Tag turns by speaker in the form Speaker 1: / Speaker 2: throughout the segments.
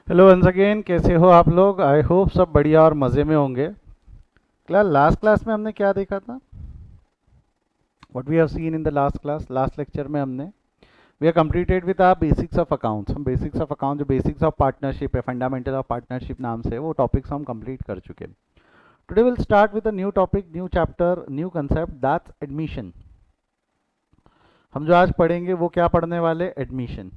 Speaker 1: Hello once again, कैसे हो आप लोग? आई होप सब बढ़िया और मज़े में होंगे। लास्ट क्लास में हमने क्या देखा था? What we have seen in the last class, last lecture में हमने we are completed with our basics of accounts. हम बेसिक्स ऑफ अकाउंट, जो बेसिक्स ऑफ पार्टनरशिप है, फंडामेंटल ऑफ पार्टनरशिप नाम से, वो टॉपिक्स हम कंप्लीट कर चुके हैं। Today will start with a new topic, new chapter, new concept, that's admission. हम जो आज पढ़ेंगे वो क्या पढ़ने वाले? एडमिशन।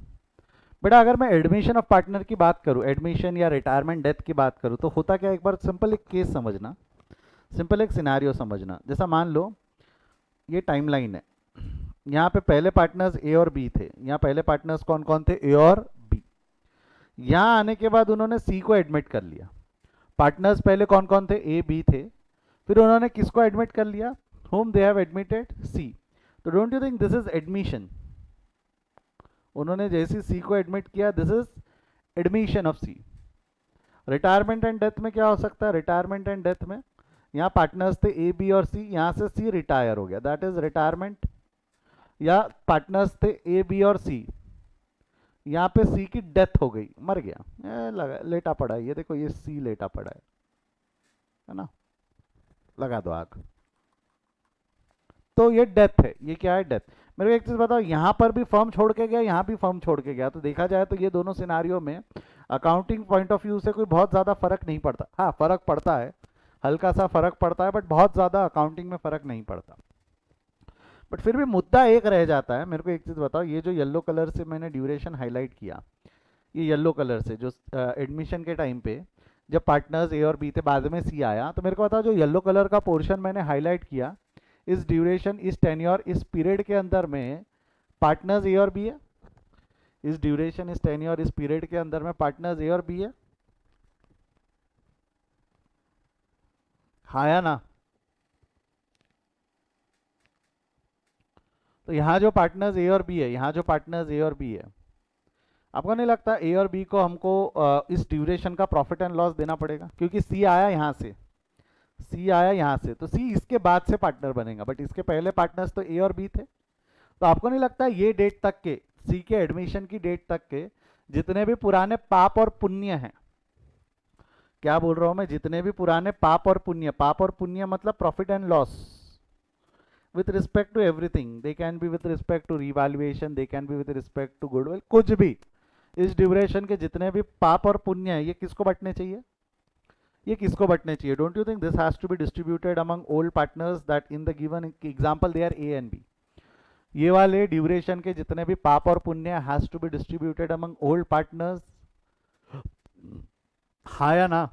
Speaker 1: बेटा, अगर मैं एडमिशन ऑफ पार्टनर की बात करूं, एडमिशन या रिटायरमेंट डेथ की बात करूं, तो होता क्या? एक बार सिंपल एक केस समझना, सिंपल एक सिनारियो समझना। जैसा मान लो ये टाइमलाइन है। यहाँ पे पहले पार्टनर्स ए और बी थे। यहाँ पहले पार्टनर्स कौन कौन थे? ए और बी। यहाँ आने के बाद उन्होंने सी को एडमिट कर लिया। पार्टनर्स पहले कौन कौन थे? ए बी थे। फिर उन्होंने किसको एडमिट कर लिया? Whom they have admitted? C. तो don't you think this is admission? उन्होंने जैसे सी को एडमिट किया, this is admission of C. Retirement and death में क्या हो सकता है? रिटायरमेंट एंड डेथ में यहाँ पार्टनर्स थे ए बी और सी, यहाँ से सी रिटायर हो गया, दैट इज रिटायरमेंट। या पार्टनर्स थे ए बी और सी, यहाँ पे सी की डेथ हो गई, मर गया, लगा लेटा पड़ा है, ये देखो ये सी लेटा पड़ा है ना? लगा दो आग। तो ये डेथ है। ये क्या है? डेथ। मेरे को एक चीज बताओ, यहाँ पर भी फर्म छोड़ के गया, यहाँ भी फर्म छोड़ के गया, तो देखा जाए तो ये दोनों सिनारियों में अकाउंटिंग पॉइंट ऑफ व्यू से कोई बहुत ज्यादा फर्क नहीं पड़ता। हाँ, फर्क पड़ता है, हल्का सा फर्क पड़ता है, बट बहुत ज्यादा अकाउंटिंग में फर्क नहीं पड़ता। बट फिर भी मुद्दा एक रह जाता है। मेरे को एक चीज बताओ, ये जो येलो कलर से मैंने ड्यूरेशन हाईलाइट किया, ये येलो कलर से जो एडमिशन के टाइम पे जब पार्टनर्स ए और बी थे, बाद में सी आया, तो मेरे को बताओ जो येलो कलर का पोर्शन मैंने हाईलाइट किया, इस ड्यूरेशन, इस टेन्योर, इस पीरियड के अंदर में पार्टनर्स ए और बी है? इस ड्यूरेशन, इस टेन्योर, इस पीरियड के अंदर में पार्टनर्स ए और बी है? हाँ या ना? तो यहाँ जो पार्टनर्स ए और बी है, यहाँ जो पार्टनर्स ए और बी है, आपको नहीं लगता ए और बी को हमको इस ड्यूरेशन का प्रॉफिट एंड लॉस देना पड़ेगा? क्योंकि सी आया यहाँ से, सी आया यहाँ से, तो सी इसके बाद से पार्टनर बनेगा, बट इसके पहले पार्टनर्स तो ए और बी थे। तो आपको नहीं लगता ये डेट तक के, सी के एडमिशन की डेट तक के, जितने भी पुराने पाप और पुण्य हैं, क्या बोल रहा हूं मैं, जितने भी पुराने पाप और पुण्य, पाप और पुण्य मतलब profit and loss, with respect to everything, they can be with respect to revaluation, they can be with respect to goodwill, कुछ भी, इस ड्यूरेशन के जितने भी पाप और पुण्य है, ये किसको बंटने चाहिए? ये किसको बंटने चाहिए? Don't you think this has to be distributed among old partners that in the given example they are A and B? ये वाले ड्यूरेशन के जितने भी पाप और पुण्य has to be distributed among old partners. हाँ या ना?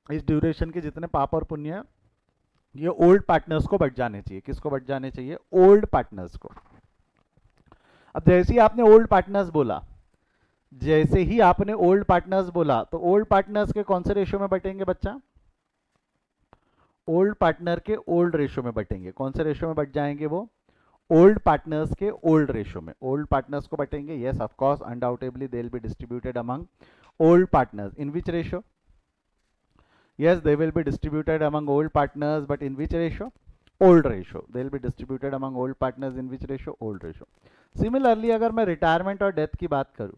Speaker 1: इस ड्यूरेशन के जितने पाप और पुण्य है, ये ओल्ड पार्टनर्स को बट जाने चाहिए। किसको बट जाने चाहिए? ओल्ड पार्टनर्स को। अब जैसे ही आपने ओल्ड पार्टनर्स बोला, जैसे ही आपने ओल्ड पार्टनर्स बोला, तो ओल्ड पार्टनर्स के कौन से रेशियो में बटेंगे बच्चा? ओल्ड पार्टनर के ओल्ड रेशियो में बटेंगे। कौन से रेशियो में बट जाएंगे वो? ओल्ड पार्टनर्स के ओल्ड रेशियो में। ओल्ड पार्टनर्स को बटेंगे, yes of course, undoubtedly they will be distributed among old partners. In which ratio? Yes, they will be distributed among old partners, but in which ratio? Old ratio. They will be distributed among old partners in which ratio? Old ratio. Similarly, अगर मैं retirement और death की बात करूं,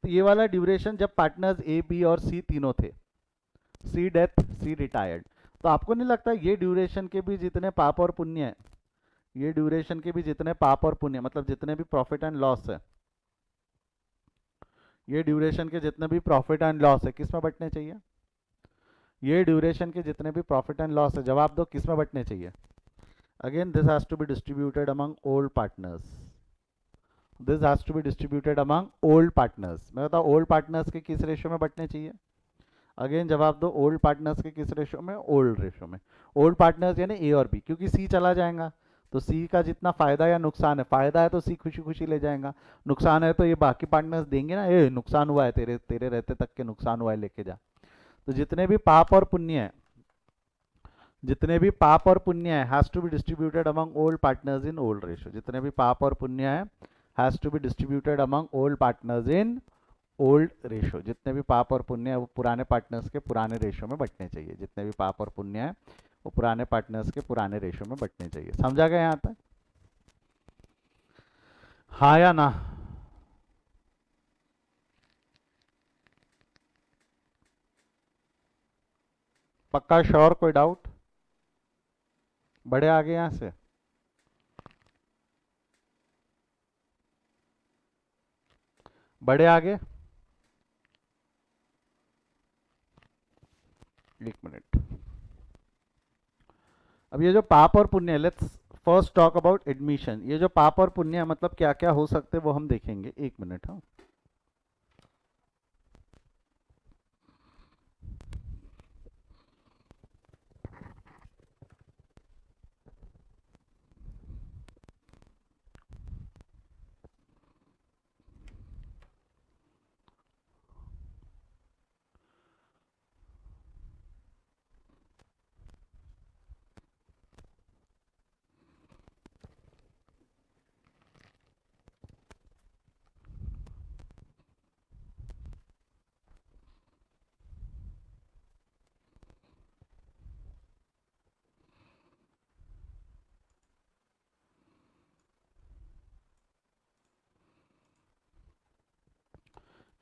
Speaker 1: तो ये वाला duration जब पार्टनर्स ए बी और सी तीनों थे, सी डेथ, सी रिटायर्ड, तो आपको नहीं लगता ये ड्यूरेशन के भी जितने पाप और पुण्य है, ये ड्यूरेशन के भी जितने पाप और पुण्य मतलब जितने भी प्रॉफिट एंड लॉस है, ये ड्यूरेशन के जितने भी प्रॉफिट एंड लॉस है, किस में बंटने चाहिए? ये ड्यूरेशन के जितने भी प्रॉफिट एंड लॉस है, जवाब दो, किस में बंटने चाहिए? Again this has to be distributed among old partners. This has to be distributed among old partners. मैं बताऊँ ओल्ड पार्टनर्स के किस रेशियो में बंटने चाहिए? अगेन जवाब दो, ओल्ड पार्टनर्स के किस रेशियो में? ओल्ड रेशियो में। ओल्ड पार्टनर्स यानी ए और बी, क्योंकि सी चला जाएगा, तो सी का जितना फायदा या नुकसान है, फायदा है तो सी खुशी खुशी ले जाएगा, नुकसान है तो ये बाकी पार्टनर्स देंगे ना, ये नुकसान हुआ है, तेरे तेरे रहते तक के नुकसान हुआ है, लेके जा। तो जितने भी पाप और पुण्य है, जितने भी पाप और पुण्य है, has to be distributed among old partners in old ratio. जितने भी पाप और पुण्य है, has to be distributed among old partners in old ratio. जितने भी पाप और पुण्य है वो पुराने पार्टनर्स के पुराने रेशियो में बंटने चाहिए। जितने भी पाप और पुण्य है वो पुराने पार्टनर्स के पुराने रेशियो में बंटने चाहिए। समझा गया यहाँ तक? हाँ या ना? पक्का श्योर? कोई डाउट? बढ़े आगे यहां से? बढ़े आगे? एक मिनट। अब ये जो पाप और पुण्य है, let's first talk about admission. ये जो पाप और पुण्य है मतलब क्या क्या हो सकते हैं वो हम देखेंगे। एक मिनट। हाँ,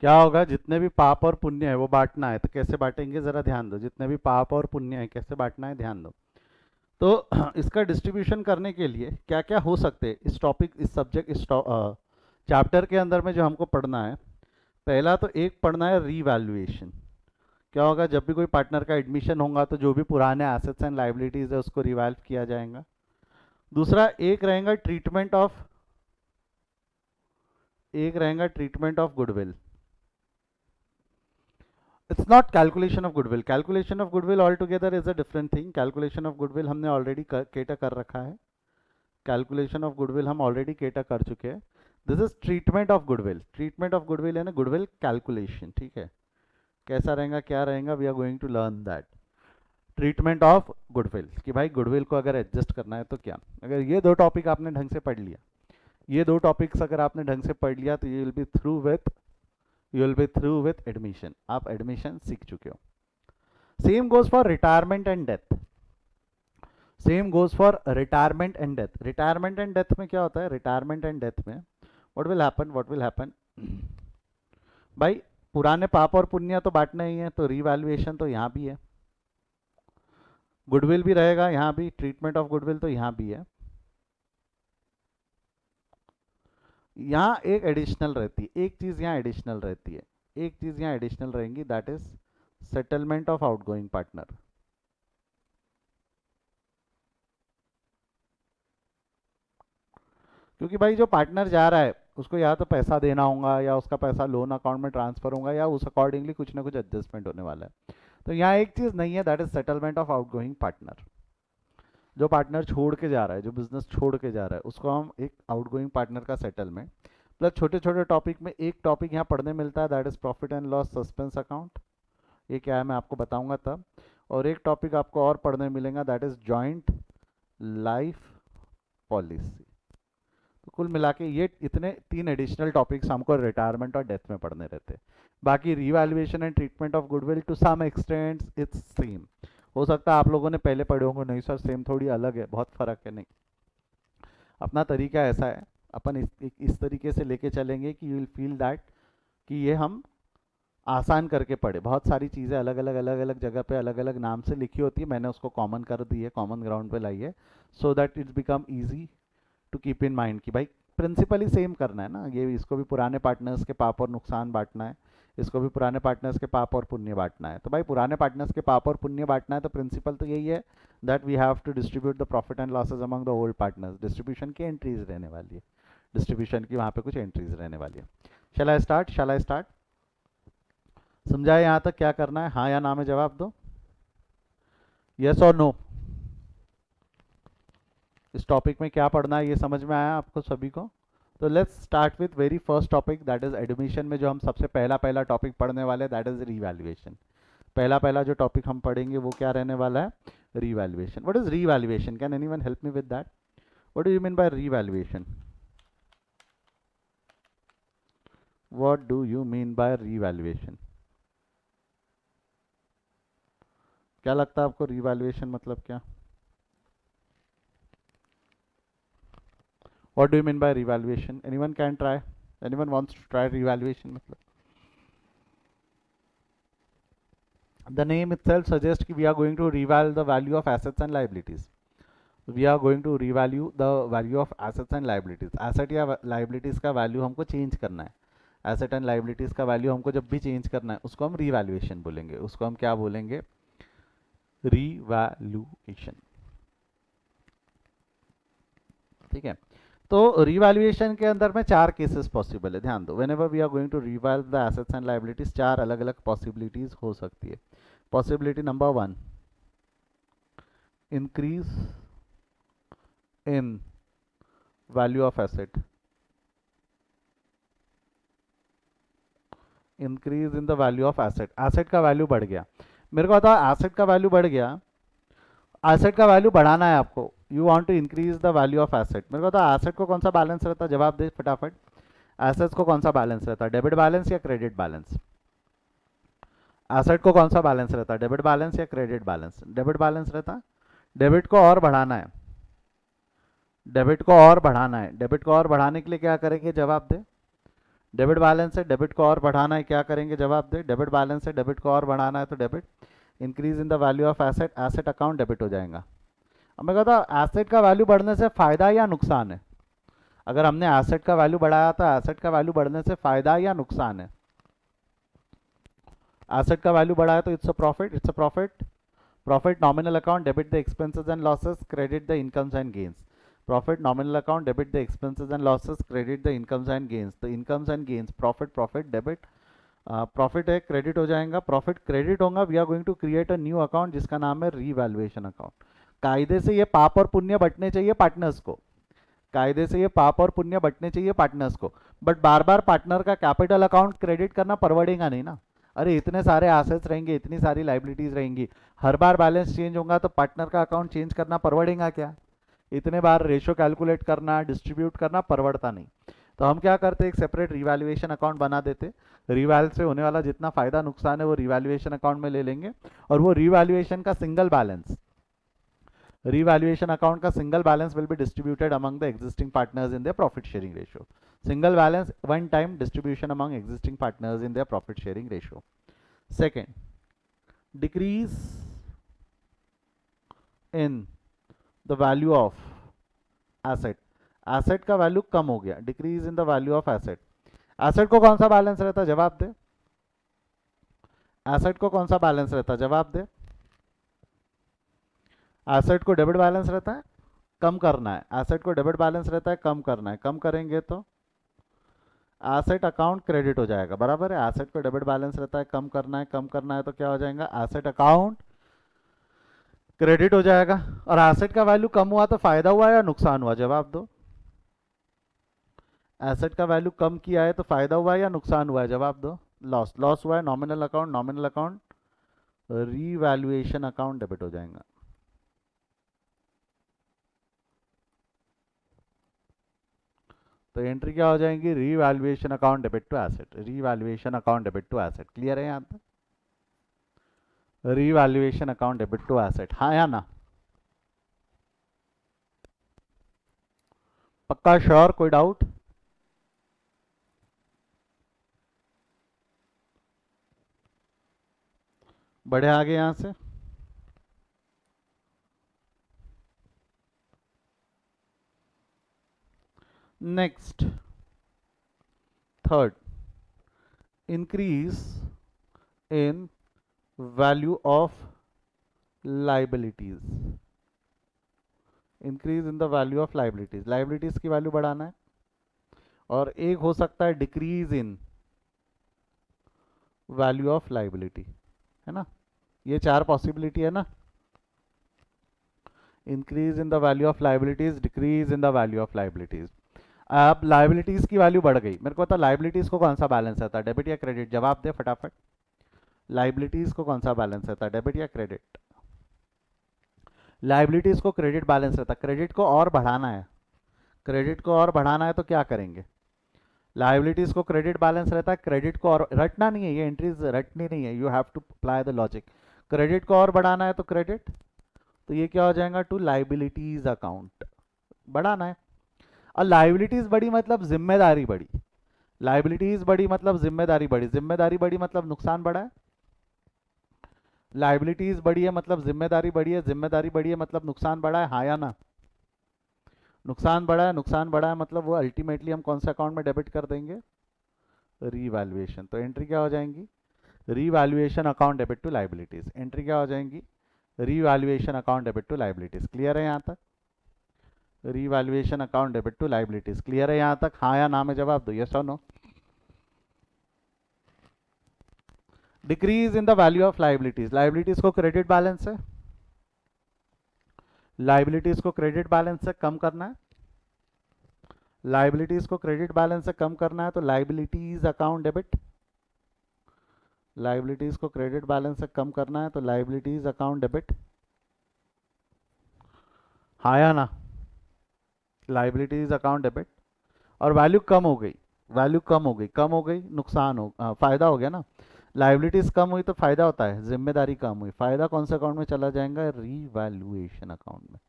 Speaker 1: क्या होगा, जितने भी पाप और पुण्य है वो बांटना है, तो कैसे बांटेंगे जरा ध्यान दो। जितने भी पाप और पुण्य है कैसे बांटना है ध्यान दो। तो इसका डिस्ट्रीब्यूशन करने के लिए क्या क्या हो सकते हैं इस टॉपिक, इस सब्जेक्ट, इस चैप्टर के अंदर में जो हमको पढ़ना है। पहला तो एक पढ़ना है रीवैल्यूएशन। क्या होगा, जब भी कोई पार्टनर का एडमिशन होगा तो जो भी पुराने एसेट्स एंड लाइबिलिटीज है उसको रिवैल्व किया जाएगा। दूसरा एक रहेगा treatment of goodwill. It's not calculation of goodwill. Calculation of goodwill all together is a different thing. Calculation of goodwill हमने ऑलरेडी केटा कर रखा है। कैलकुलेशन ऑफ गुडविल हम ऑलरेडी केटा कर चुके हैं। This is treatment of goodwill. Treatment of goodwill है ना, गुडविल कैलकुलेशन। ठीक है, कैसा रहेगा, क्या रहेगा, we are going to learn that. Treatment of goodwill, कि भाई गुडविल को अगर एडजस्ट करना है तो क्या। अगर ये दो टॉपिक आपने ढंग से पढ़ लिया, ये दो टॉपिक्स अगर आपने ढंग से पढ़ लिया, तो you will be through with admission. आप एडमिशन सीख चुके हो। Same goes for retirement and death. Same goes for retirement and death. Retirement and death में क्या होता है, रिटायरमेंट एंड डेथ में व्हाट विल हैपन भाई, पुराने पाप और पुण्य तो बांटना ही है, तो रिवैल्यूएशन तो यहाँ भी है, गुडविल भी रहेगा यहाँ भी, ट्रीटमेंट ऑफ गुडविल तो यहाँ भी है। यहाँ एक एडिशनल रहती है, एक चीज यहाँ एडिशनल रहती है, एक चीज यहाँ एडिशनल रहेंगी, that is settlement of outgoing partner. क्योंकि भाई जो पार्टनर जा रहा है उसको या तो पैसा देना होगा, या उसका पैसा लोन अकाउंट में ट्रांसफर होगा, या उस अकॉर्डिंगली कुछ ना कुछ एडजस्टमेंट होने वाला है। तो यहाँ एक चीज नहीं है, that is settlement of outgoing partner. जो पार्टनर छोड़ के जा रहा है, जो बिजनेस छोड़ के जा रहा है, उसको हम एक आउटगोइंग पार्टनर का सेटलमेंट। प्लस छोटे छोटे टॉपिक में एक टॉपिक यहाँ पढ़ने मिलता है, that is profit and loss suspense account. ये क्या है मैं आपको बताऊंगा तब। और एक टॉपिक आपको और पढ़ने मिलेगा, that is joint life policy. तो कुल मिला के ये इतने तीन एडिशनल टॉपिक्स हमको रिटायरमेंट और डेथ में पढ़ने रहते हैं। बाकी revaluation and treatment of goodwill to some extent it's same. हो सकता है आप लोगों ने पहले पढ़े होंगे, नहीं सर सेम थोड़ी, अलग है, बहुत फर्क है। नहीं, अपना तरीका ऐसा है, अपन इस तरीके से लेके चलेंगे कि यू विल फील दैट कि ये हम आसान करके पढ़े। बहुत सारी चीज़ें अलग अलग जगह पे अलग अलग नाम से लिखी होती है, मैंने उसको कॉमन कर दी है, कॉमन ग्राउंड पे लाई है, so that it's become easy to keep in mind कि भाई प्रिंसिपल ही सेम करना है ना। ये इसको भी पुराने पार्टनर्स के पाप और नुकसान बांटना है, इसको भी पुराने पार्टनर्स के पाप और पुण्य बांटना है। तो भाई पुराने पार्टनर्स के पाप और पुण्य बांटना है, तो प्रिंसिपल तो यही है, that we have to distribute the profit and losses among the old partners. Distribution की एंट्रीज रहने वाली है, डिस्ट्रीब्यूशन की वहाँ पे कुछ एंट्रीज रहने वाली है। शैल आई स्टार्ट? समझाए यहाँ तक क्या करना है, हाँ या ना में जवाब दो, यस और नो। इस टॉपिक में क्या पढ़ना है ये समझ में आया आपको सभी को? तो let's start with very first topic, that is admission में जो हम सबसे पहला पहला टॉपिक पढ़ने वाले, दैट इज रीवैल्यूएशन। पहला पहला जो टॉपिक हम पढ़ेंगे वो क्या रहने वाला है, revaluation. What is revaluation? Can anyone help me with that? What do you mean by revaluation? What do you mean by revaluation? क्या लगता है आपको, रीवैल्यूएशन मतलब क्या? What do you mean by revaluation? Anyone can try? Anyone wants to try revaluation? मतलब The name itself suggests कि we are going to revalue the value of assets and liabilities. We are going to revalue the value of assets and liabilities. Asset या liabilities का value हमको change करना है. Asset and liabilities का value हमको जब भी change करना है उसको हम revaluation बोलेंगे. उसको हम क्या बोलेंगे? Revaluation. ठीक है. तो रिवैल्यूएशन के अंदर में चार केसेस पॉसिबल है, ध्यान दो. Whenever we are going to revalue the assets and liabilities, चार अलग अलग पॉसिबिलिटीज हो सकती है. Possibility number 1, increase in value of asset. Increase in the value of asset. Asset का वैल्यू बढ़ गया. मेरे को बताओ, एसेट का वैल्यू बढ़ गया, एसेट का वैल्यू बढ़ाना है आपको. You want to increase the value of asset. मेरे को बताओ, एसेट को कौन सा बैलेंस रहता है? जवाब दे फटाफट. एसेट्स को कौन सा बैलेंस रहता है? डेबिट बैलेंस या क्रेडिट बैलेंस? एसेट को कौन सा बैलेंस रहता है? डेबिट बैलेंस या क्रेडिट बैलेंस? डेबिट बैलेंस रहता है. डेबिट को और बढ़ाना है. डेबिट को और बढ़ाना है. डेबिट को और बढ़ाने के लिए क्या करेंगे? जवाब दे. डेबिट बैलेंस से डेबिट को और बढ़ाना है, क्या करेंगे? जवाब दे. डेबिट बैलेंस से डेबिट को और बढ़ाना है तो debit. Increase in the value of asset, asset account debit हो जाएगा. अब मैं कहता हूँ, एसेट का वैल्यू बढ़ने से फायदा या नुकसान है? अगर हमने एसेट का वैल्यू बढ़ाया तो एसेट का वैल्यू बढ़ने से फायदा या नुकसान है? एसेट का वैल्यू बढ़ाया तो it's a profit. It's a profit. Profit nominal account, debit the expenses and losses, credit the incomes and gains. Profit nominal account, debit the expenses and losses, credit the incomes and gains. तो incomes and gains, profit profit debit. Profit है, credit हो जाएगा. Profit credit होगा. We are going to create a new account जिसका नाम है revaluation account. कायदे से ये पाप और पुण्य बंटने चाहिए पार्टनर्स को. कायदे से ये पाप और पुण्य बंटने चाहिए पार्टनर्स को. बट बार बार पार्टनर का कैपिटल अकाउंट क्रेडिट करना परवड़ेगा नहीं ना. अरे इतने सारे एसेट्स रहेंगे, इतनी सारी लाइबिलिटीज रहेंगी, हर बार बैलेंस चेंज होगा तो पार्टनर का अकाउंट चेंज करना परवड़ेगा क्या? इतने बार रेशो कैलकुलेट करना, डिस्ट्रीब्यूट करना परवड़ता नहीं. तो हम क्या करते, एक सेपरेट रिवैल्यूएशन अकाउंट बना देते. रिवैल्यू से होने वाला जितना फायदा नुकसान है वो रिवैल्यूएशन अकाउंट में ले लेंगे. और वो रिवैल्यूएशन का सिंगल बैलेंस, revaluation account का single balance will be distributed among the existing partners in their profit sharing ratio. Single balance one time distribution among existing partners in their profit sharing ratio. Second, decrease in the value of asset. asset का value कम हो गया. Decrease in the value of asset. Asset को कौन सा balance रहता है? जवाब दे. Asset को कौन सा बैलेंस रहता है? जवाब दे. एसेट को डेबिट बैलेंस रहता है, कम करना है. एसेट को डेबिट बैलेंस रहता है, कम करना है. कम करेंगे तो एसेट अकाउंट क्रेडिट हो जाएगा. बराबर है. एसेट को डेबिट बैलेंस रहता है, कम करना है. कम करना है तो क्या हो जाएगा? एसेट अकाउंट क्रेडिट हो जाएगा. और एसेट का वैल्यू कम हुआ तो फायदा हुआ या नुकसान हुआ? जवाब दो. एसेट का वैल्यू कम किया है तो फायदा हुआ या नुकसान हुआ है? जवाब दो. लॉस. लॉस हुआ है. Nominal account, nominal account revaluation account debit हो जाएगा. तो एंट्री क्या हो जाएंगी? Revaluation account debit to asset. Revaluation account debit to asset. Clear है यहां तक? Revaluation account debit to asset. हाँ या ना? पक्का श्योर? कोई डाउट? बढ़े आगे यहां से. Next, third, increase in value of liabilities. Increase in the value of liabilities. Liabilities की वैल्यू बढ़ाना है. और एक हो सकता है decrease in value of liability, है ना? ये चार पॉसिबिलिटी है ना. Increase in the value of liabilities, decrease in the value of liabilities. अब लाइबिलिटीज की वैल्यू बढ़ गई. मेरे को पता लाइबिलिटीज को कौन सा बैलेंस रहता है? डेबिट या क्रेडिट? जवाब दे फटाफट. लाइबिलिटीज को कौन सा बैलेंस रहता है? डेबिट या क्रेडिट? लाइबिलिटीज को क्रेडिट बैलेंस रहता है. क्रेडिट को और बढ़ाना है. क्रेडिट को और बढ़ाना है तो क्या करेंगे? लाइबिलिटीज को क्रेडिट बैलेंस रहता है. क्रेडिट को और रटना नहीं है, ये एंट्रीज रटनी नहीं है. You have to apply the logic. Credit को और बढ़ाना है तो क्रेडिट. तो ये क्या हो जाएगा? To liabilities account. बढ़ाना है. और लाइबिलिटीज बड़ी मतलब जिम्मेदारी बड़ी. लाइबिलिटीज बड़ी मतलब जिम्मेदारी बड़ी. जिम्मेदारी बड़ी मतलब नुकसान बढ़ा है. लाइबिलिटीज बढ़ी है मतलब जिम्मेदारी बढ़ी है, जिम्मेदारी बढ़ी है मतलब नुकसान बढ़ा है, हाँ या ना? नुकसान बढ़ा है, नुकसान बढ़ा है मतलब वो अल्टीमेटली हम कौन से अकाउंट में डेबिट कर देंगे? रीवैल्यूएशन। तो एंट्री क्या हो जाएंगी? Revaluation account debit to liabilities. Entry क्या हो जाएंगी? Revaluation account debit to liabilities. Clear है यहाँ तक? Revaluation account debit to liabilities. Clear है यहाँ तक? हाँ या ना में जवाब दो, यस और no. Decrease in the value of liabilities. Liabilities को क्रेडिट बैलेंस से, लाइबिलिटीज को क्रेडिट बैलेंस से कम करना है, लाइबिलिटीज को क्रेडिट बैलेंस से कम करना है तो लाइबिलिटीज अकाउंट डेबिट, लाइबिलिटीज को क्रेडिट बैलेंस से कम करना है तो लाइबिलिटीज अकाउंट डेबिट। हाँ या ना? Liabilities account debit. और वैल्यू कम हो गई, वैल्यू कम हो गई, कम हो गई नुकसान हो, फायदा हो गया ना। लाइबिलिटीज कम हुई तो फायदा होता है, जिम्मेदारी कम हुई, फायदा कौन से अकाउंट में चला जाएगा? रीवैल्यूएशन अकाउंट में।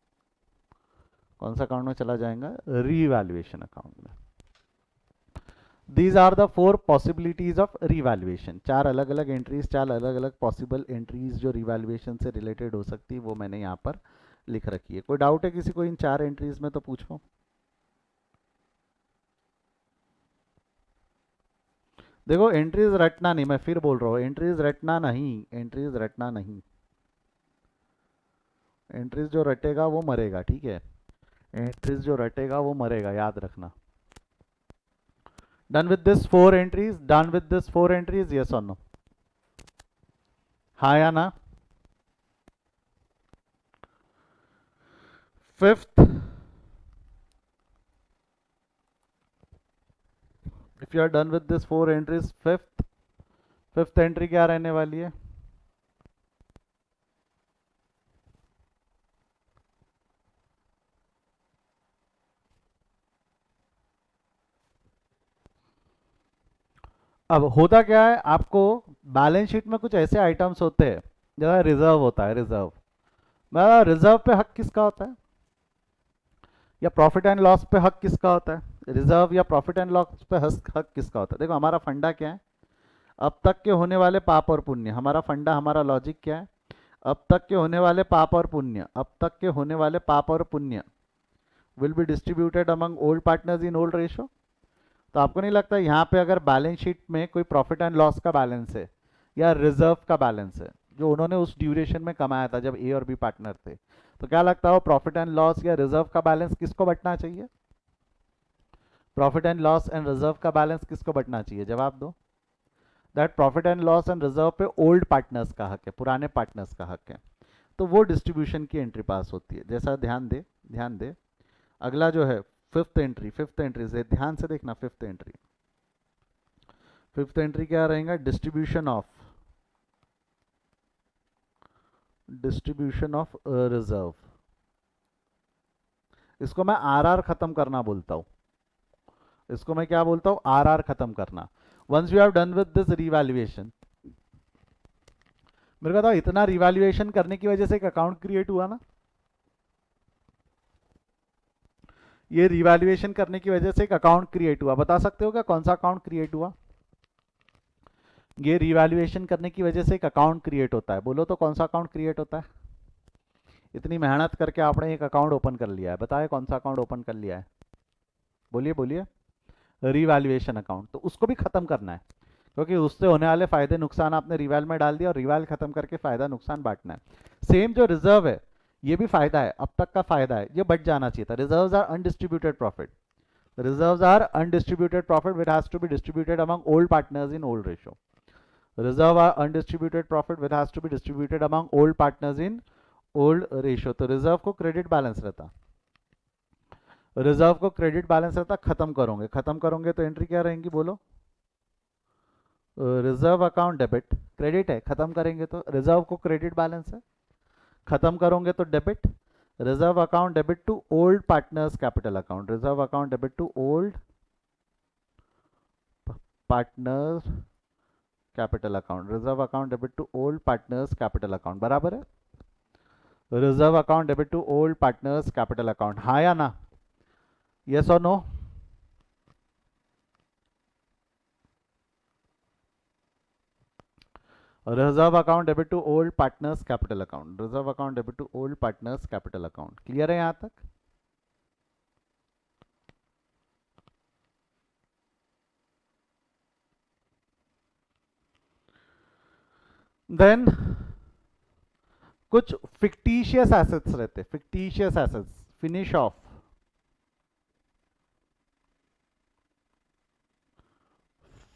Speaker 1: कौन सा अकाउंट में चला जाएगा? रीवैल्यूएशन अकाउंट में। These are the 4 possibilities of revaluation. 4 अलग अलग एंट्रीज, 4 अलग अलग पॉसिबल एंट्रीज जो रीवैल्यूएशन से रिलेटेड हो सकती है वो मैंने यहाँ पर लिख रखी है। कोई डाउट है किसी को इन 4 एंट्रीज में तो पूछो। देखो एंट्रीज रटना नहीं, मैं फिर बोल रहा हूँ, एंट्रीज रटना नहीं, एंट्रीज रटना नहीं। एंट्रीज जो रटेगा वो मरेगा, ठीक है? एंट्रीज जो रटेगा वो मरेगा, याद रखना। Done with this 4 entries, done with this 4 entries, yes और नो? हाँ या ना? Fifth, if you are done with this 4 entries, fifth entry क्या रहने वाली है? अब होता क्या है, आपको बैलेंस शीट में कुछ ऐसे आइटम्स होते हैं जैसा रिजर्व होता है। रिजर्व, मैं रिजर्व पे हक किसका होता है? या प्रॉफिट एंड लॉस पे हक किसका होता है? रिजर्व या प्रॉफिट एंड लॉस पे हक किसका होता है? देखो हमारा फंडा क्या है? अब तक के होने वाले पाप और पुण्य। हमारा फंडा, हमारा लॉजिक क्या है? अब तक के होने वाले पाप और पुण्य, अब तक के होने वाले पाप और पुण्य will be distributed among old partners in old ratio. तो आपको नहीं लगता यहाँ पे अगर बैलेंस शीट में कोई प्रॉफिट एंड लॉस का बैलेंस है या रिजर्व का बैलेंस है जो उन्होंने उस ड्यूरेशन में कमाया था जब ए और बी पार्टनर थे, तो क्या लगता है प्रॉफिट एंड लॉस या रिजर्व का बैलेंस किसको बंटना चाहिए? Profit and loss and reserve का बैलेंस किसको बंटना चाहिए? जवाब दो। That profit and loss and reserve पे ओल्ड पार्टनर्स का हक है, पुराने पार्टनर्स का हक है। तो वो डिस्ट्रीब्यूशन की एंट्री पास होती है। जैसा ध्यान दे, ध्यान दे। अगला जो है फिफ्थ एंट्री, फिफ्थ एंट्री से ध्यान से देखना। फिफ्थ एंट्री, फिफ्थ एंट्री क्या रहेगा? Distribution of, distribution of reserve. इसको मैं आरआर खत्म करना बोलता हूं। इसको मैं क्या बोलता हूं? आरआर खत्म करना। Once you have done with this revaluation, मेरे को बताओ इतना रिवैल्यूएशन करने की वजह से एक अकाउंट क्रिएट हुआ ना? ये रिवैल्यूएशन करने की वजह से एक अकाउंट क्रिएट हुआ। बता सकते हो क्या कौन सा अकाउंट क्रिएट हुआ? ये रिवैल्यूएशन करने की वजह से एक अकाउंट क्रिएट होता है। बोलो तो कौन सा अकाउंट क्रिएट होता है? इतनी मेहनत करके आपने एक अकाउंट ओपन कर लिया है, बताए कौन सा अकाउंट ओपन कर लिया है? बोलिए बोलिए। Revaluation account. तो उसको भी खत्म करना है क्योंकि उससे होने वाले फायदे नुकसान आपने रिवैल में डाल दिया और रिवैल खत्म करके फायदा नुकसान बांटना है। सेम जो रिजर्व है ये भी फायदा है, अब तक का फायदा है, ये बच जाना चाहिए था। Reserves are undistributed profit, reserves are undistributed profit which has to be distributed among old partners in old ratio. Reserve are undistributed profit which has to be distributed among old partners in old ratio. तो reserve को credit balance रहता, reserve को credit balance रहता। खत्म करोगे, खत्म करोगे तो एंट्री क्या रहेंगी? बोलो। रिजर्व अकाउंट डेबिट, क्रेडिट है, खत्म करेंगे तो रिजर्व को क्रेडिट बैलेंस है, खत्म करोगे तो debit. Reserve account debit to old partners capital account, reserve account debit to old partners capital account, reserve account debit to old partners capital account. बराबर है? Reserve account debit to old partners capital account. हाँ या ना? Yes और no? Reserve account debit to old partners capital account, reserve account debit to old partners capital account. Clear है यहां तक? Then कुछ फिक्टिशियस एसेट्स रहते, fictitious assets, finish off,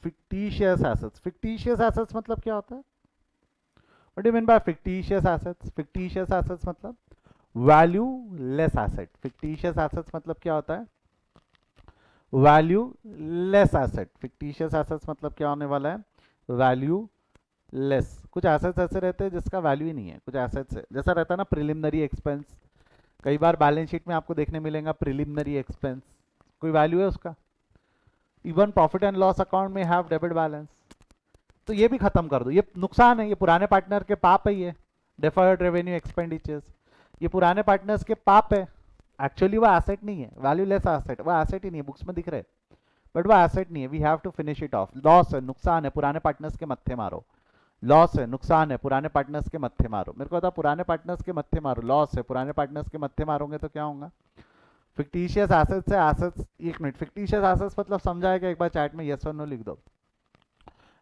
Speaker 1: fictitious assets. Fictitious assets मतलब क्या होता है? What do mean by fictitious assets? Fictitious assets मतलब value less asset. Fictitious assets मतलब क्या होता है? Value less asset. Fictitious assets मतलब क्या होने वाला है? Value less. कुछ एसेट्स ऐसे रहते हैं जिसका वैल्यू ही नहीं है। कुछ एसेट्स है, जैसा रहता है ना प्रिलिमिनरी एक्सपेंस, कई बार बैलेंस शीट में आपको देखने मिलेगा प्रिलिमिनरी एक्सपेंस, कोई वैल्यू है उसका? Even profit and loss account में हैव डेबिट बैलेंस। तो ये भी खत्म कर दो, ये नुकसान है, ये पुराने पार्टनर के पाप है, ये डेफर्ड रेवेन्यू एक्सपेंडिचर्स, ये पुराने पार्टनर्स के पाप है। एक्चुअली वो एसेट नहीं है, वैल्यूलेस एसेट, वो एसेट ही नहीं है, बुक्स में दिख रहे, बट वो एसेट नहीं है। We have to finish it off. Loss है, नुकसान है, पुराने पार्टनर्स के मत्थे मारो। लॉस है, नुकसान है, पुराने पार्टनर्स के मत्थे मारो। मेरे को बता, पुराने पार्टनर्स के मत्थे मारो, लॉस है, पुराने पार्टनर्स के मत्थे मारोगे तो क्या होगा? फिक्टिशियस एसेट्स है, एसेट्स, एक मिनट, फिक्टिशियस एसेट्स मतलब समझाएगा? एक बार चैट में यस और नो लिख दो।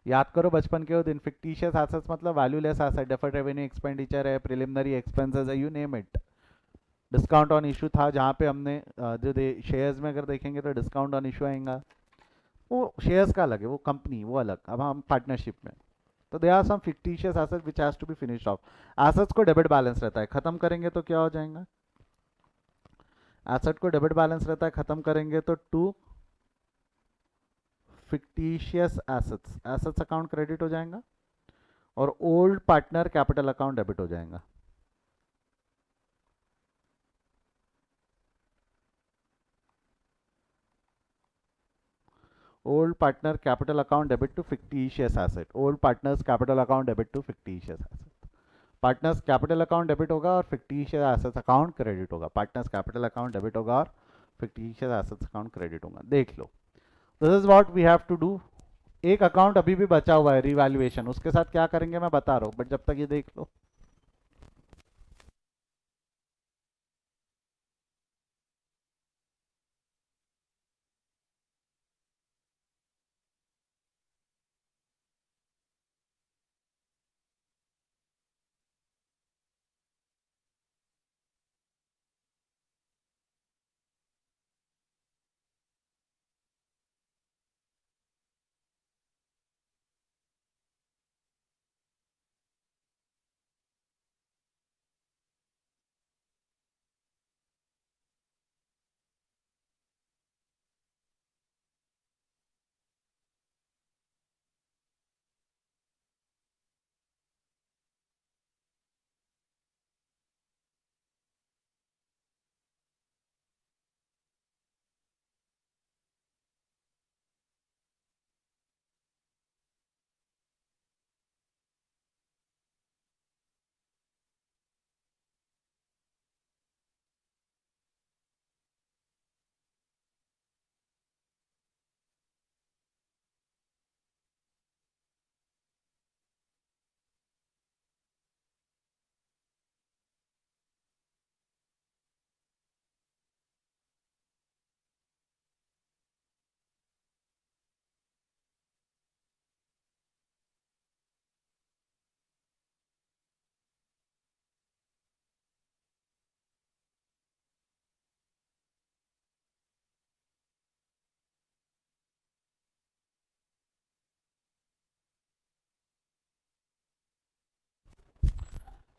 Speaker 1: याद करो बचपन के वो दिन। फिक्टिशियस एसेट्स मतलब valueless asset, deferred revenue expenditure है, प्रिलिमिनरी एक्सपेंसेस है, you name it. Discount on issue था जहाँ पे हमने जो शेयर्स में अगर देखेंगे तो डिस्काउंट ऑन इशू आएगा, वो शेयर्स का अलग है, वो कंपनी वो अलग, अब हम पार्टनरशिप में। तो they are some fictitious assets which has to be finished off. Assets को डेबिट बैलेंस रहता है, खत्म करेंगे तो क्या हो जाएगा? एसेट को डेबिट बैलेंस रहता है, खत्म करेंगे तो to fictitious assets, assets account credit हो जाएगा और old partner capital account debit हो जाएगा। Old partner capital account debit to fictitious asset, old partners capital account debit to fictitious asset. Partners capital account debit होगा और fictitious assets account credit होगा। Partners capital account debit होगा और fictitious assets account credit होगा। देख लो, this is what we have to do. एक account अभी भी बचा हुआ है, रिवैल्यूएशन, उसके साथ क्या करेंगे मैं बता रहा हूँ, बट जब तक ये देख लो।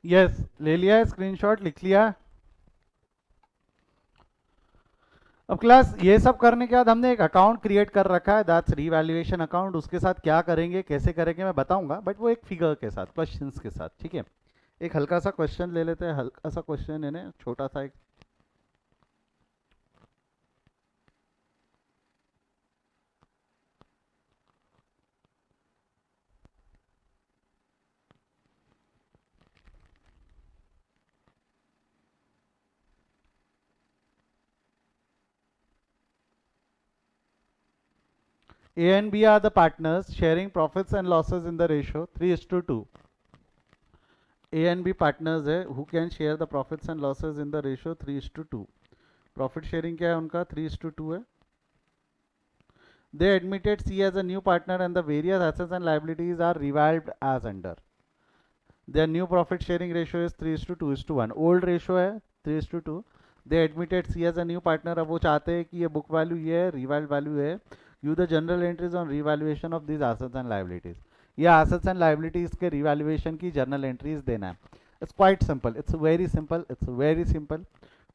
Speaker 1: यस, ले लिया है, स्क्रीनशॉट लिख लिया। अब क्लास ये सब करने के बाद हमने एक अकाउंट क्रिएट कर रखा है, दैट्स रीवैल्यूएशन अकाउंट। उसके साथ क्या करेंगे, कैसे करेंगे मैं बताऊंगा, बट वो एक फिगर के साथ, क्वेश्चंस के साथ, ठीक है? एक हल्का सा क्वेश्चन ले लेते हैं, हल्का सा क्वेश्चन है ना, छोटा सा एक। A and B are the partners sharing profits and losses in the ratio 3:2. A and B partners है who can share the profits and losses in the ratio 3:2. Profit sharing क्या है उनका 3:2 है. They admitted C as a new partner and the various assets and liabilities are revalued as under. Their new profit sharing ratio is 3:2:1. Old ratio है 3:2. They admitted C as a new partner. अब वो चाहते हैं कि ये book value ये है, revalued value है. Give the general entries on revaluation of these assets and liabilities. ये assets and liabilities के revaluation की journal entries देना है. It's quite simple. It's very simple. It's very simple.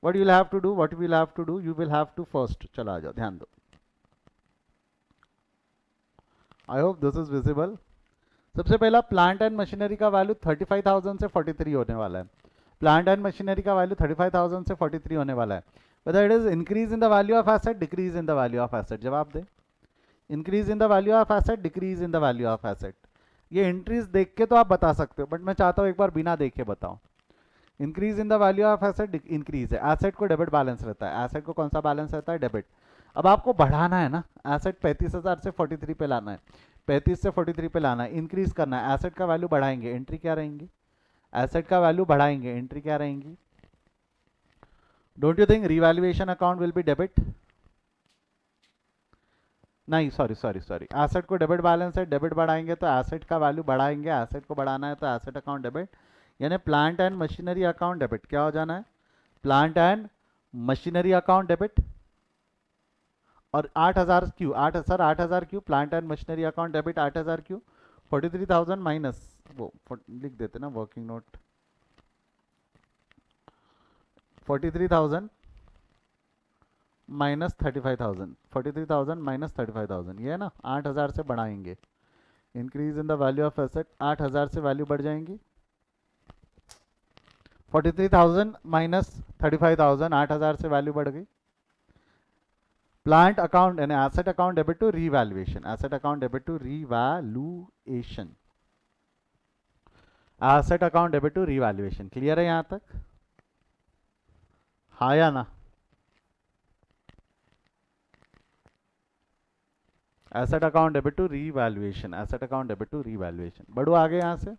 Speaker 1: What you will have to do? What you will have to do? You will have to first. चलो आ जाओ ध्यान दो. I hope this is visible. सबसे पहला plant and machinery का value 35,000 से 43 होने वाला है. प्लांट एंड मशीनरी का वैल्यू 35,000 से 43 होने वाला है. Whether it is increase in the value of asset, decrease in the value of asset. जवाब दे. Increase in the value of asset, decrease in the value of asset. ये entries देख के तो आप बता सकते हो, बट मैं चाहता हूँ एक बार बिना देखे बताओ. Increase in the value of asset, increase है. एसेट को डेबिट बैलेंस रहता है. एसेट को कौन सा बैलेंस रहता है? डेबिट. अब आपको बढ़ाना है ना, एसेट 35,000 से 43 पे लाना है. 35 से 43 पे लाना है, इंक्रीज करना है. एसेट का वैल्यू बढ़ाएंगे, एंट्री क्या रहेंगी? एसेट का वैल्यू बढ़ाएंगे, एंट्री क्या रहेंगी? Don't you think revaluation account will be debit? नहीं, सॉरी सॉरी सॉरी, एसेट को डेबिट बैलेंस है, डेबिट बढ़ाएंगे तो एसेट का वैल्यू बढ़ाएंगे. एसेट को बढ़ाना है तो एसेट अकाउंट डेबिट, यानी plant and machinery account debit. क्या हो जाना है? Plant and machinery account debit. और 8,000 क्यों? 8,000 क्यों? Plant and machinery account debit 8,000 क्यों? 43,000 माइनस वो लिख देते ना वर्किंग नोट. 43,000 माइनस 35,000. 43,000 माइनस 35,000 ये है ना. 8,000 से बढ़ाएंगे, increase in the value of asset. 8,000 से वैल्यू बढ़ जाएंगी. 43,000 माइनस 35,000, 8,000 से वैल्यू बढ़ गई. प्लांट अकाउंट यानी asset account debit to revaluation. Asset account debit to revaluation. Asset account debit to revaluation. Clear है यहां तक? हाँ या ना? Asset account debit to revaluation. Asset account debit to revaluation. बढ़ो आगे यहां से.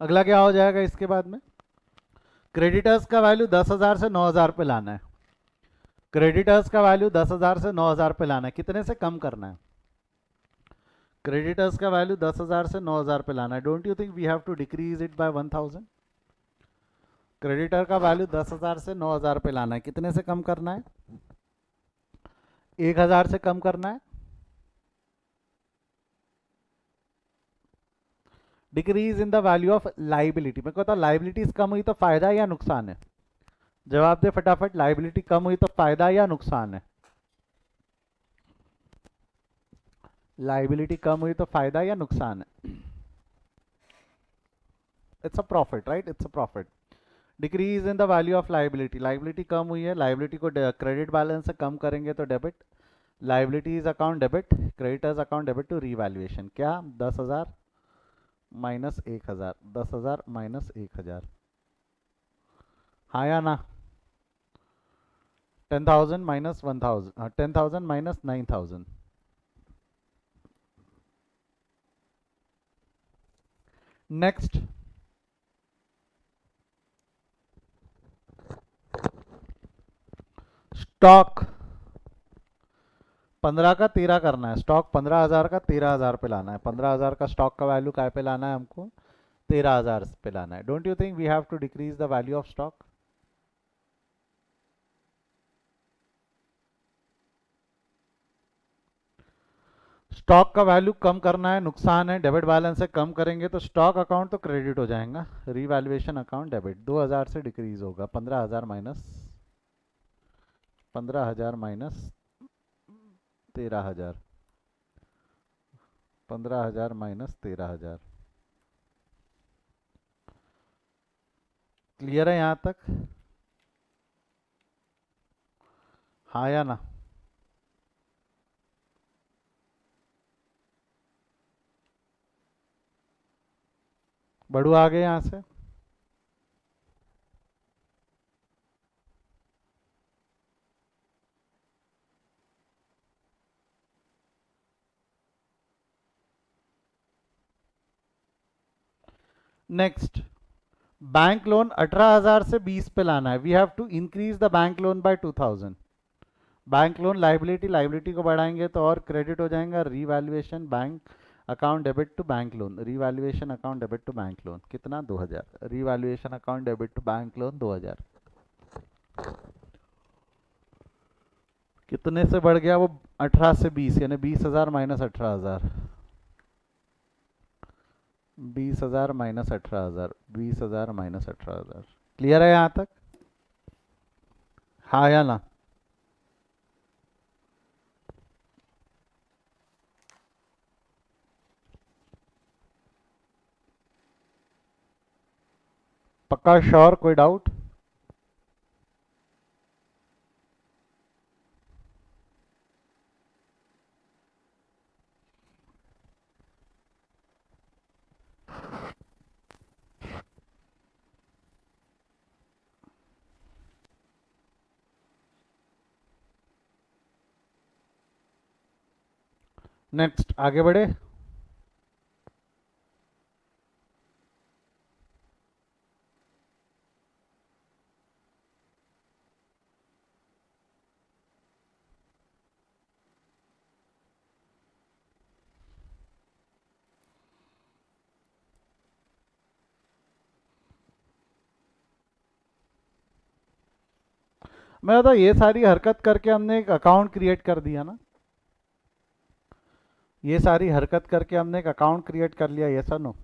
Speaker 1: अगला क्या हो जाएगा इसके बाद में? क्रेडिटर्स का वैल्यू 10,000 से 9,000 पे लाना है. क्रेडिटर्स का वैल्यू 10,000 से 9,000 पे लाना है. कितने से कम करना है? क्रेडिटर्स का वैल्यू 10,000 से 9,000 पे लाना है. Don't you think we have to decrease it by 1,000? Creditor का वैल्यू 10,000 से 9,000 पे लाना है. कितने से कम करना है? 1,000 से कम करना है. Decrease in the value of liability. मैं कहता हूं लाइबिलिटीज कम हुई तो फायदा या नुकसान है? जवाब दे फटाफट. लाइबिलिटी कम हुई तो फायदा या नुकसान है? लाइबिलिटी कम हुई तो फायदा या नुकसान है? It's a profit, right? It's a profit. Decrease in the value of liability. Liability कम हुई है, लाइबिलिटी को क्रेडिट बैलेंस से कम करेंगे तो डेबिट. Liabilities account debit, creditors account debit to revaluation. क्या? 10,000 माइनस 1,000. 10,000 माइनस 1,000. हाँ या ना? 10,000 माइनस 1,000. 10,000 माइनस 9,000. नेक्स्ट, स्टॉक 15 का 13 करना है. स्टॉक 15,000 का 13,000 पे लाना है. 15,000 का स्टॉक का वैल्यू काय पे लाना है हमको? 13,000 पे लाना है. Don't you think we have to decrease the value of stock? Stock का वैल्यू कम करना है, नुकसान है. डेबिट बैलेंस से कम करेंगे तो स्टॉक अकाउंट तो क्रेडिट हो जाएगा. Revaluation account debit. 2,000 से डिक्रीज होगा. 15,000 माइनस 15,000 माइनस 13,000. 15,000 माइनस 13,000. क्लियर है यहां तक? हाँ या ना? बढ़ू आगे यहां से। नेक्स्ट, बैंक लोन 18,000 से 20 पे लाना है। We have to increase the bank loan by 2,000। Bank loan liability, liability को बढ़ाएंगे तो और क्रेडिट हो जाएगा। Revaluation bank account debit to bank loan, revaluation account debit to bank loan कितना 2,000, revaluation account debit to bank loan 2,000। कितने से बढ़ गया वो? 18 से 20, यानी 20,000 माइनस 18,000, 20,000 माइनस 18,000, 20,000 माइनस 18,000। क्लियर है यहाँ तक? हाँ या ना? पक्का श्योर? कोई डाउट? नेक्स्ट आगे बढ़े। मैं बता, ये सारी हरकत करके हमने एक अकाउंट क्रिएट कर दिया ना। ये सारी हरकत करके हमने एक अकाउंट क्रिएट कर लिया, ये सर नो?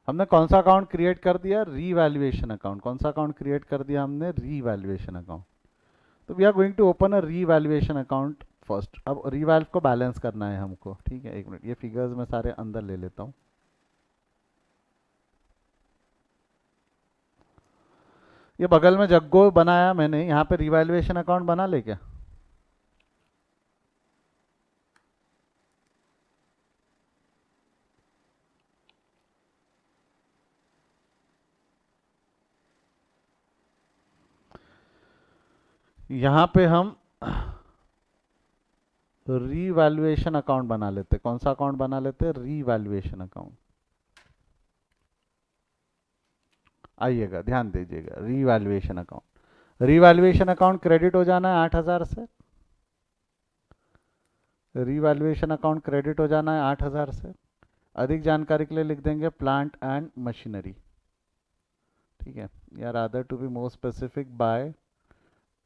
Speaker 1: हमने कौन सा अकाउंट क्रिएट कर दिया? Revaluation account. कौन सा अकाउंट क्रिएट कर दिया हमने? Revaluation account. तो we are going to open a revaluation account first. अब रीवैल्व को बैलेंस करना है हमको, ठीक है? एक मिनट, ये फिगर्स मैं सारे अंदर ले लेता हूँ। ये बगल में जग्गो बनाया मैंने, यहाँ पे रीवैल्यूएशन अकाउंट बना ले क्या? यहाँ पे हम रीवैल्यूएशन अकाउंट बना लेते। कौन सा अकाउंट बना लेते? Revaluation account. आइएगा, ध्यान दीजिएगा, revaluation account. Revaluation account credit हो जाना है 8,000 से। रीवैल्यूएशन अकाउंट क्रेडिट हो जाना है 8,000 से। अधिक जानकारी के लिए लिख देंगे प्लांट एंड मशीनरी, ठीक है? या rather to be more specific, by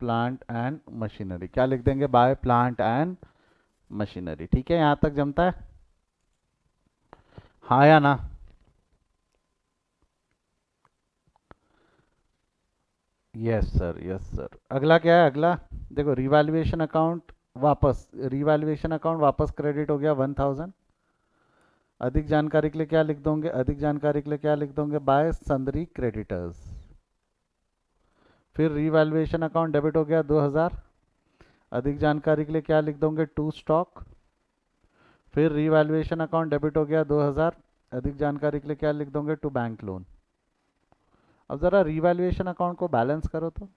Speaker 1: plant and machinery. क्या लिख देंगे? By plant and machinery. ठीक है, यहां तक जमता है? हाँ या ना? Yes sir, yes sir. अगला क्या है? अगला देखो, रिवैल्यूएशन अकाउंट वापस, रिवैल्यूएशन अकाउंट वापस क्रेडिट हो गया 1,000। अधिक जानकारी के लिए क्या लिख दोगे? अधिक जानकारी के लिए क्या लिख दोगे? Bye sundry creditors. फिर रिवैल्यूएशन अकाउंट डेबिट हो गया 2,000। अधिक जानकारी के लिए क्या लिख दोगे? To stock. फिर रिवैल्यूएशन अकाउंट डेबिट हो गया 2,000। अधिक जानकारी के लिए क्या लिख दोगे? To bank loan. अब जरा रिवैल्यूएशन अकाउंट को बैलेंस करो तो,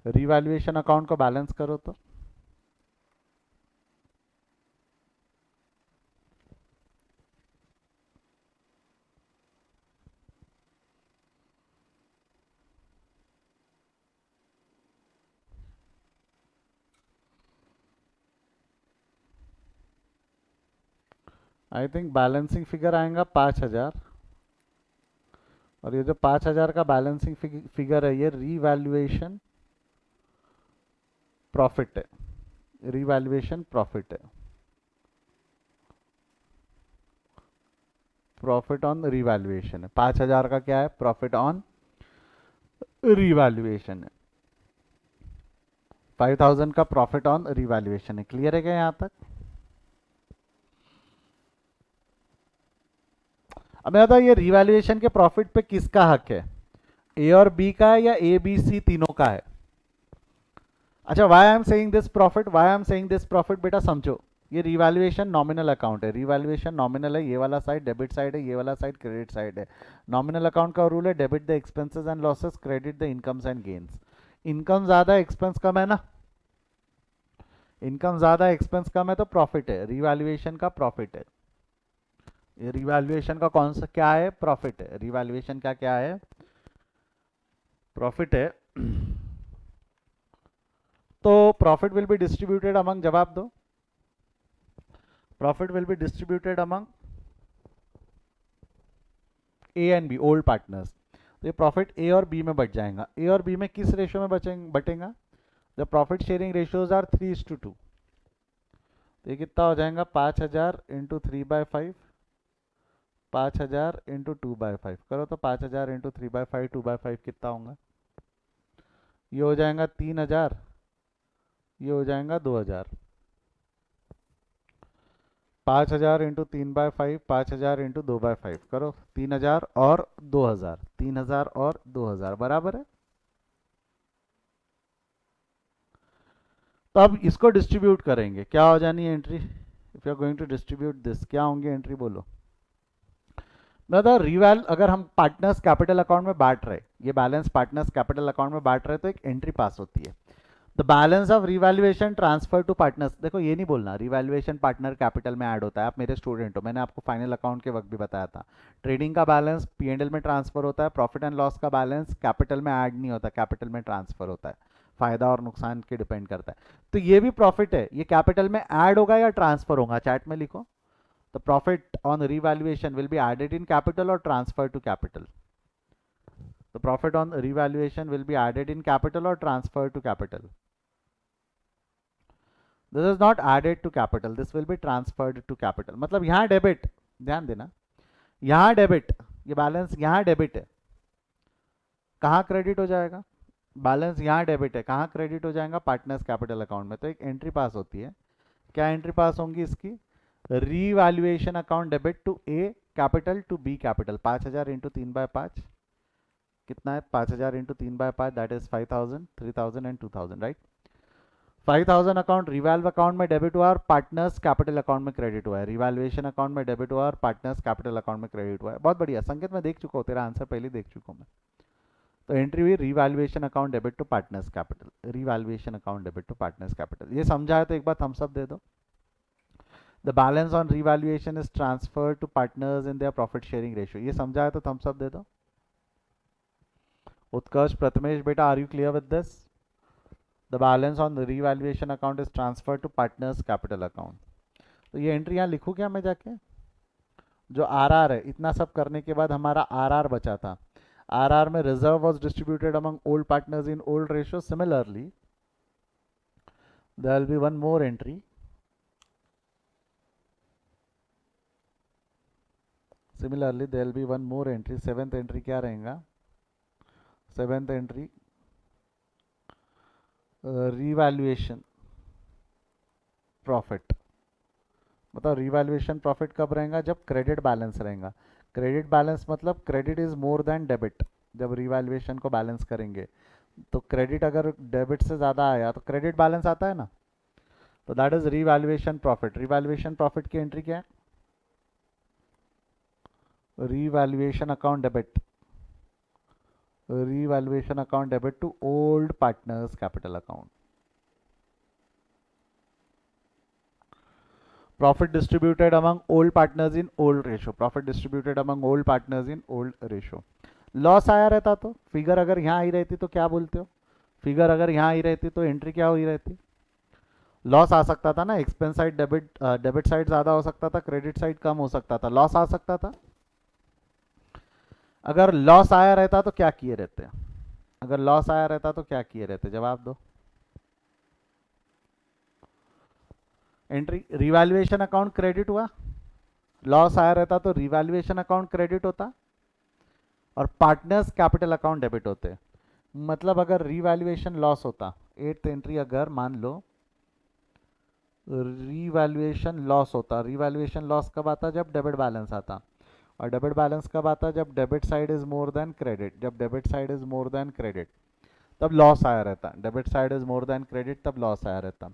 Speaker 1: रिवैल्यूएशन अकाउंट को बैलेंस करो तो। आई थिंक बैलेंसिंग फिगर आएगा 5,000। और ये जो 5,000 का बैलेंसिंग फिगर है, ये रीवैल्यूएशन प्रॉफिट है। रीवैल्यूएशन प्रॉफिट है। प्रॉफिट ऑन रीवैल्यूएशन है। 5,000 का क्या है? प्रॉफिट ऑन रीवैल्यूएशन है। 5,000 का प्रॉफिट ऑन रीवैल्यूएशन है। क्लियर है क्या यहां तक? अब मैं बताऊं, ये रीवैल्यूएशन के प्रॉफिट पे किसका हक है? ए और बी का है या ए बी सी तीनों का है? अच्छा, why I am saying this profit, why I am saying this profit, बेटा समझो, ये रिवैल्यूएशन नॉमिनल अकाउंट है, रिवैल्यूएशन नॉमिनल है, ये वाला साइड डेबिट साइड है, ये वाला साइड क्रेडिट साइड है। नॉमिनल अकाउंट का रूल है debit the expenses and losses, credit the incomes and gains. Income ज्यादा एक्सपेंस कम है ना, इनकम ज्यादा एक्सपेंस कम है तो प्रॉफिट है, रिवैल्यूएशन का प्रॉफिट है। ये रिवैल्यूएशन का कौन सा क्या है? प्रॉफिट है। रिवैल्यूएशन का क्या है? प्रॉफिट है। तो profit will be distributed among, जवाब दो, profit will be distributed among A and B, old partners. तो ये प्रॉफिट ए और बी में बट जाएगा। ए और बी में किस रेशियो में बटेगा? The profit sharing ratios are 3:2। तो ये कितना हो जाएगा? 5,000 इंटू 3/5, 5,000 इंटू 2/5 करो तो 5,000 इंटू 3/5 2/5 कितना होगा? ये हो जाएगा 3,000, ये हो जाएगा 2,000। 5,000 इंटू 3/5, 5,000 इंटू 2/5 करो, 3,000 और 2,000, 3,000 और 2,000 बराबर है। तो अब इसको डिस्ट्रीब्यूट करेंगे, क्या हो जानी है entry? If you are going to distribute this, क्या होंगे एंट्री? बोलो। मतलब रिवैल, अगर हम पार्टनर्स कैपिटल अकाउंट में बांट रहे, ये बैलेंस पार्टनर्स कैपिटल अकाउंट में बांट रहे, तो एक एंट्री पास होती है, the balance of revaluation transfer to partners. देखो ये नहीं बोलना रिवैल्यूएशन पार्टनर कैपिटल में ऐड होता है, आप मेरे स्टूडेंट हो, मैंने आपको फाइनल अकाउंट के वक्त भी बताया था, ट्रेडिंग का बैलेंस पीएनएल में ट्रांसफर होता है, प्रॉफिट एंड लॉस का बैलेंस कैपिटल में ऐड नहीं होता, कैपिटल में ट्रांसफर होता है, फायदा और नुकसान के डिपेंड करता है। तो ये भी प्रॉफिट है, ये कैपिटल में ऐड होगा या ट्रांसफर होगा? चैट में लिखो। The profit on revaluation will be added in capital और transfer to capital. The profit on revaluation will be added in capital और transfer to capital. This is not added to capital, this will be transferred to capital. मतलब यहाँ debit, ध्यान देना, यहाँ debit, ये balance यहाँ debit है, कहाँ क्रेडिट हो जाएगा? बैलेंस यहाँ डेबिट है, कहाँ क्रेडिट हो जाएगा? पार्टनर्स कैपिटल अकाउंट में। तो एक एंट्री पास होती है, क्या एंट्री पास होंगी इसकी? Revaluation account debit to A capital to B capital. 5,000 into 3/5 कितना है? 5,000 into 3/5 that is 5,000, 3,000 and 2,000, right? 5,000 account रिवैल्व अकाउंट में डेबिट हुआ और पार्टनर्स कैपिटल अकाउंट में क्रेडिट हुआ है, रिवैल्यूएशन अकाउंट में डेबिट हुआ और पार्टनर्स कैपिटल अकाउंट में क्रेडिट हुआ है। बहुत बढ़िया संकेत, मैं देख चुका हूँ, तेरा आंसर पहले देख चुका हूँ मैं। तो एंट्री हुई revaluation account debit to partners capital, revaluation account debit to partners capital. ये समझा है तो एक बार थम्स अप दे दो। The balance on revaluation is transfer to partners in their profit sharing ratio. ये समझा है तो थम्स अप दे दो। उत्कर्ष, प्रथमेश बेटा, are you clear with this? The balance on the revaluation account is transfer to partners capital account. तो ये entry यहाँ लिखूँ क्या मैं जाके? जो आर है, इतना सब करने के बाद हमारा आर बचा था, आर में reserve was distributed among old partners in old ratio. Similarly there will be one more entry, similarly there will be one more entry. Seventh entry क्या रहेगा? Seventh entry revaluation profit. मतलब revaluation profit कब रहेगा? जब credit balance रहेगा। Credit balance मतलब credit is more than debit. जब revaluation को बैलेंस करेंगे तो क्रेडिट अगर डेबिट से ज़्यादा आया तो क्रेडिट बैलेंस आता है ना, तो that is revaluation profit. Revaluation profit की एंट्री क्या है? Revaluation account debit, revaluation account debit to old partners capital account. Profit distributed among old partners in old ratio, profit distributed among old partners in old ratio। Loss आया रहता तो figure अगर यहाँ आई रहती तो क्या बोलते हो? फिगर अगर यहाँ आई रहती तो एंट्री क्या हुई रहती? लॉस आ सकता था ना, expense side debit, debit side ज़्यादा हो सकता था, क्रेडिट साइड कम हो सकता था, लॉस आ सकता था। अगर लॉस आया रहता तो क्या किए रहते? अगर लॉस आया रहता तो क्या किए रहते? जवाब दो। एंट्री रिवैल्यूएशन अकाउंट क्रेडिट हुआ, लॉस आया रहता तो रिवैल्यूएशन अकाउंट क्रेडिट होता और पार्टनर्स कैपिटल अकाउंट डेबिट होते। मतलब अगर रिवैल्यूएशन लॉस होता, एट्थ एंट्री अगर मान लो रिवैल्यूएशन लॉस होता, रिवैल्यूएशन लॉस कब आता? जब डेबिट बैलेंस आता। और डेबिट बैलेंस कब आता है? जब debit side is more than credit. जब debit side is more than credit तब लॉस आया रहता है। Debit side is more than credit तब लॉस आया रहता है।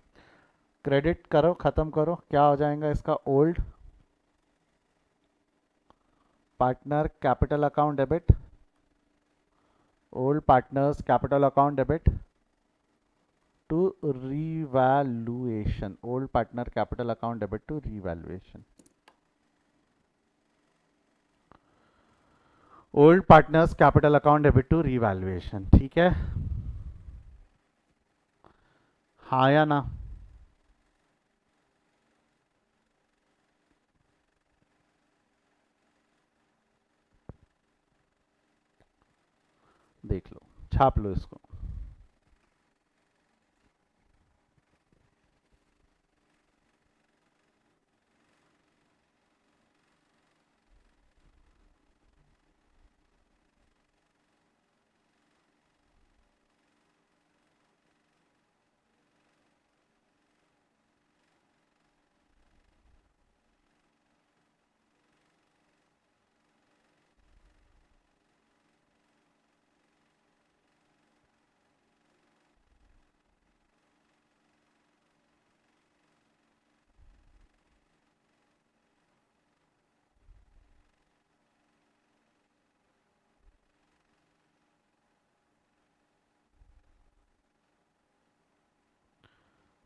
Speaker 1: क्रेडिट करो, खत्म करो, क्या हो जाएगा इसका? Old partner capital account debit, old partners capital account debit to revaluation, old partner capital account debit to revaluation, old partners capital account debit to revaluation। ठीक है, हाँ या ना? देख लो, छाप लो इसको।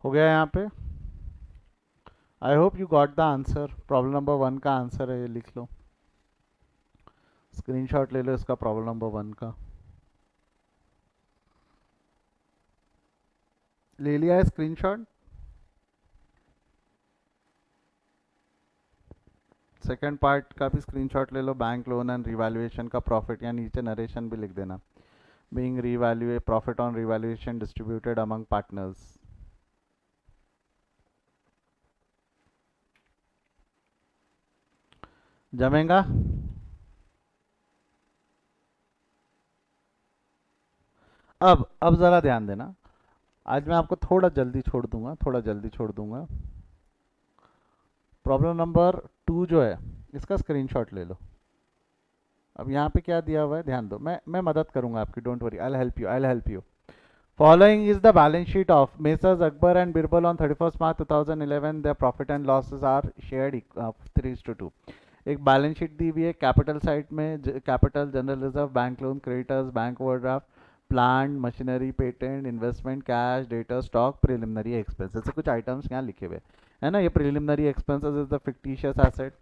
Speaker 1: हो गया यहाँ पे? I hope you got the answer. Problem number 1 का आंसर है, ये लिख लो, स्क्रीनशॉट ले लो इसका, प्रॉब्लम नंबर 1 का। ले लिया है स्क्रीनशॉट? सेकेंड पार्ट का भी स्क्रीनशॉट ले लो, बैंक लोन एंड रिवैल्यूएशन का प्रॉफिट, या नीचे नरेशन भी लिख देना, being revalue profit on revaluation distributed among partners. जमेगा? अब ज़रा ध्यान देना, आज मैं आपको थोड़ा जल्दी छोड़ दूंगा, थोड़ा जल्दी छोड़ दूंगा। प्रॉब्लम नंबर 2 जो है इसका स्क्रीनशॉट ले लो। अब यहाँ पे क्या दिया हुआ है ध्यान दो, मैं मदद करूंगा आपकी, don't worry, I will help you, I will help you. Following is the balance sheet of messrs Akbar and Birbal on 31 March 2011। Their profit and losses are shared 3:2। एक बैलेंस शीट दी हुई है, कैपिटल साइड में capital, general reserve, bank loan, creditors, bank overdraft, plant machinery, patent, investment, cash, debtor, stock, preliminary expenses, ऐसे कुछ items यहाँ लिखे हुए है ना। ये preliminary expenses is the fictitious asset,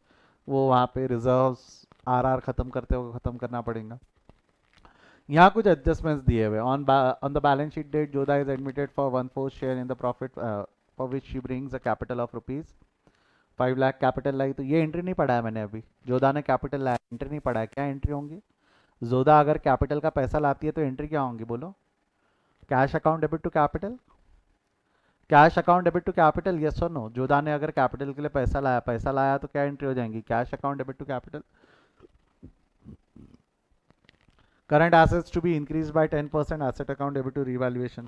Speaker 1: वो वहाँ पे रिजर्व्स आर खत्म करते हुए खत्म करना पड़ेगा। यहाँ कुछ एडजस्टमेंट्स दिए हुए, on the balance sheet date Jodha is admitted for 1/4 share in the profit for which she brings a capital of rupees 5 lakh capital लाई। तो ये एंट्री नहीं पढ़ा है मैंने अभी, जोधा ने कैपिटल लाया, एंट्री नहीं पढ़ा है, क्या एंट्री होंगी? जोधा अगर कैपिटल का पैसा लाती है तो एंट्री क्या होंगी बोलो? Cash account debit to capital, cash account debit to capital, yes और नो? जोधा ने अगर कैपिटल के लिए पैसा लाया तो क्या एंट्री हो जाएंगी? Cash account debit to capital. Current assets to be increased by 10%, asset account debit to revaluation.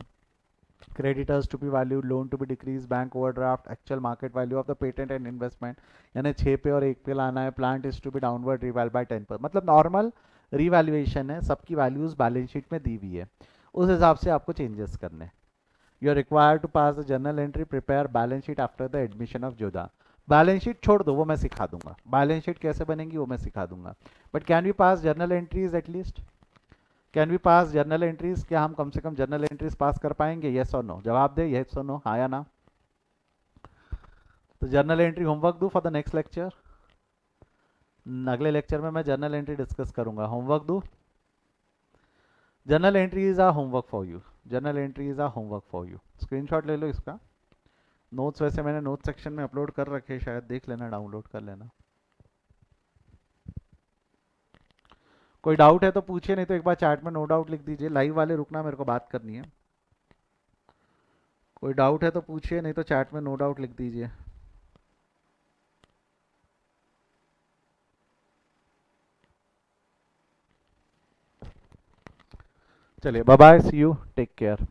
Speaker 1: Creditors to be valued, loan to be decreased, bank overdraft, actual market value of the patent and investment, यानी 6 पे और 1 पे लाना है। Plant is to be downward reval by 10%, मतलब normal revaluation है, सबकी values balance sheet में दी हुई है, उस हिसाब से आपको चेंजेस करने। You are required to pass the journal entry, prepare balance sheet after the admission of जोधा। बैलेंस शीट छोड़ दो, वो मैं सिखा दूंगा, बैलेंस शीट कैसे बनेगी वो मैं सिखा दूंगा, but can we pass journal entries at least? Can we pass journal entries? क्या हम कम से कम जर्नल एंट्रीज पास कर पाएंगे? येस और नो, जवाब दे, येस और नो, हाँ या ना। तो जर्नल एंट्री होमवर्क दूं फॉर द नेक्स्ट लेक्चर? अगले लेक्चर में मैं जर्नल एंट्री डिस्कस करूंगा, होमवर्क दूं? Journal entry is a homework for you, journal entry is a homework for you. Screenshot ले लो इसका, नोट्स वैसे मैंने नोट सेक्शन में अपलोड कर रखे, शायद देख लेना, डाउनलोड कर लेना। कोई डाउट है तो पूछिए, नहीं तो एक बार चैट में नो डाउट लिख दीजिए। लाइव वाले रुकना, मेरे को बात करनी है। कोई डाउट है तो पूछिए, नहीं तो चैट में नो डाउट लिख दीजिए। चलिए, bye bye, see you, take care.